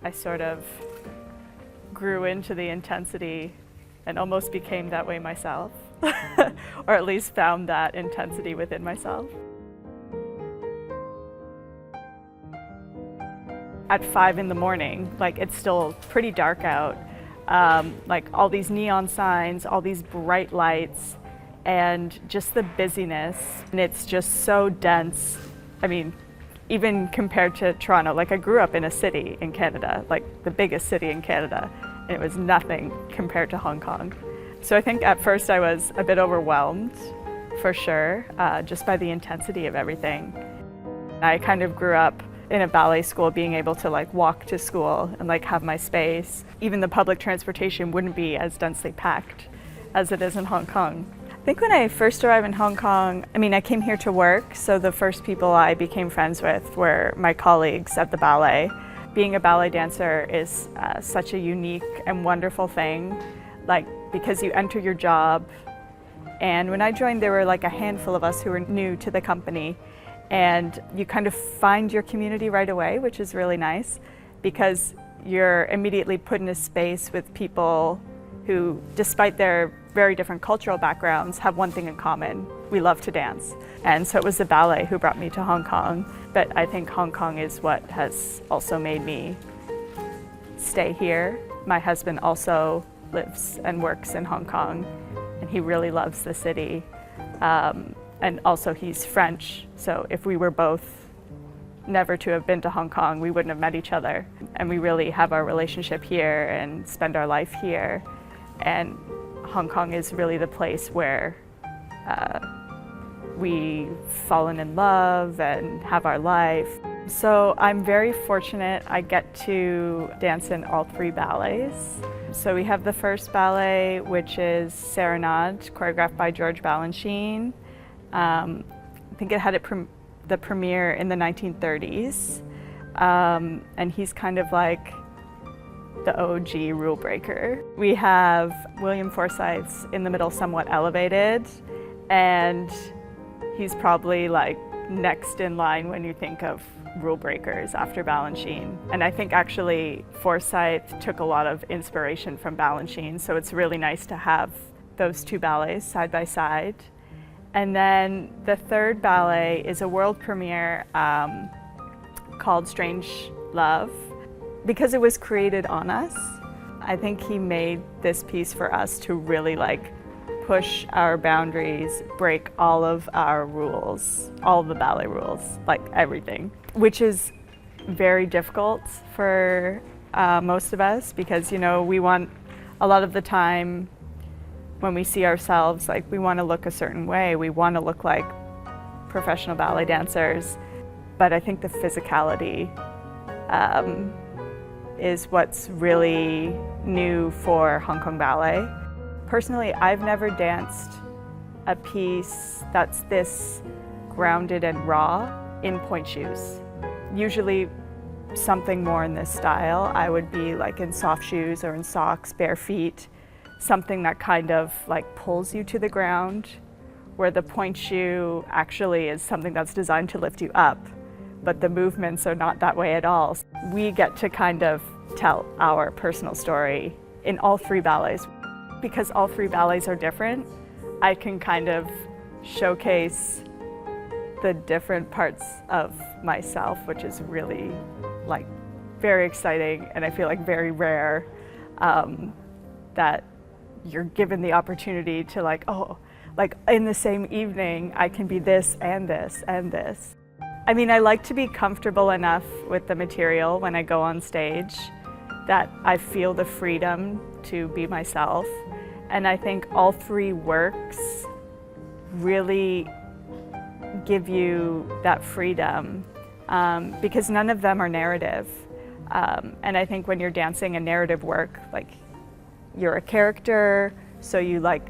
I sort of grew into the intensity and almost became that way myself, or at least found that intensity within myself. At 5 in the morning, like it's still pretty dark out, like all these neon signs, all these bright lights, and just the busyness. And it's just so dense. I mean, even compared to Toronto, like I grew up in a city in Canada, like the biggest city in Canada, and it was nothing compared to Hong Kong. So I think at first I was a bit overwhelmed, for sure, just by the intensity of everything. I kind of grew up in a ballet school, being able to like walk to school and like have my space. Even the public transportation wouldn't be as densely packed as it is in Hong Kong. I think when I first arrived in Hong Kong, I came here to work, so the first people I became friends with were my colleagues at the ballet. Being a ballet dancer is such a unique and wonderful thing, like because you enter your job, and when I joined there were like a handful of us who were new to the company, and you kind of find your community right away, which is really nice because you're immediately put in a space with people who, despite their very different cultural backgrounds, have one thing in common: we love to dance. And so it was the ballet who brought me to Hong Kong, but I think Hong Kong is what has also made me stay here. My husband also lives and works in Hong Kong, and he really loves the city. And also he's French, so if we were both never to have been to Hong Kong, we wouldn't have met each other. And we really have our relationship here and spend our life here. And Hong Kong is really the place where we've fallen in love and have our life. So I'm very fortunate. I get to dance in all 3 ballets. So we have the first ballet, which is Serenade, choreographed by George Balanchine. I think it had the premiere in the 1930s, and he's kind of like the OG rule breaker. We have William Forsythe's In the Middle, Somewhat Elevated, and he's probably like next in line when you think of rule breakers after Balanchine. And I think actually Forsythe took a lot of inspiration from Balanchine, so it's really nice to have those 2 ballets side by side. And then the third ballet is a world premiere called Strangelove. Because it was created on us, I think he made this piece for us to really like push our boundaries, break all of our rules, all of the ballet rules, like everything, which is very difficult for most of us because, we want a lot of the time when we see ourselves, like we want to look a certain way, we want to look like professional ballet dancers, but I think the physicality is what's really new for Hong Kong ballet. Personally, I've never danced a piece that's this grounded and raw in point shoes. Usually something more in this style. I would be like in soft shoes or in socks, bare feet, something that kind of like pulls you to the ground, where the point shoe actually is something that's designed to lift you up, but the movements are not that way at all. We get to kind of tell our personal story in all 3 ballets. Because all 3 ballets are different, I can kind of showcase the different parts of myself, which is really like very exciting, and I feel like very rare that you're given the opportunity to like, oh, like in the same evening, I can be this and this and this. I mean, I like to be comfortable enough with the material when I go on stage that I feel the freedom to be myself. And I think all 3 works really give you that freedom because none of them are narrative. And I think when you're dancing a narrative work, like you're a character, so you like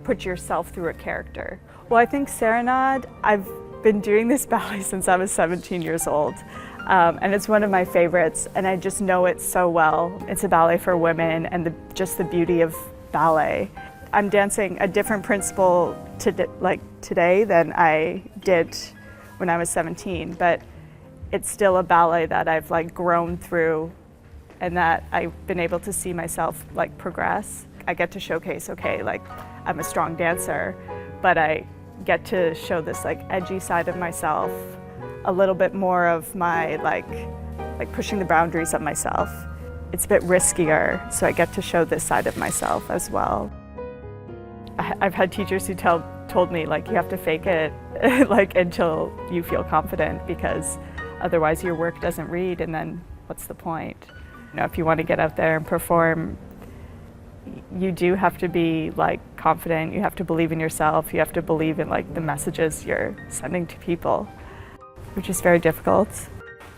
put yourself through a character. Well, I think Serenade, I've been doing this ballet since I was 17 years old. And it's one of my favorites, and I just know it so well. It's a ballet for women, and just the beauty of ballet. I'm dancing a different principle today than I did when I was 17, but it's still a ballet that I've like grown through and that I've been able to see myself like progress. I get to showcase, okay, like I'm a strong dancer, but I get to show this like edgy side of myself, a little bit more of my like pushing the boundaries of myself. It's a bit riskier, so I get to show this side of myself as well. I've had teachers who told me like you have to fake it like until you feel confident, because otherwise your work doesn't read, and then what's the point? You know, if you want to get out there and perform, you do have to be like confident, you have to believe in yourself, you have to believe in like the messages you're sending to people, which is very difficult.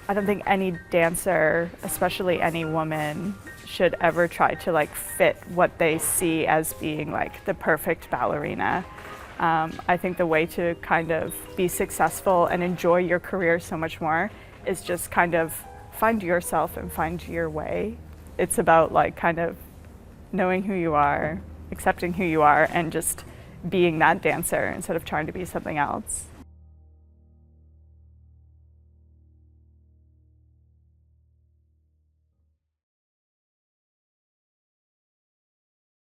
I don't think any dancer, especially any woman, should ever try to like fit what they see as being like the perfect ballerina. I think the way to kind of be successful and enjoy your career so much more is just kind of find yourself and find your way. It's about like kind of knowing who you are, accepting who you are, and just being that dancer instead of trying to be something else.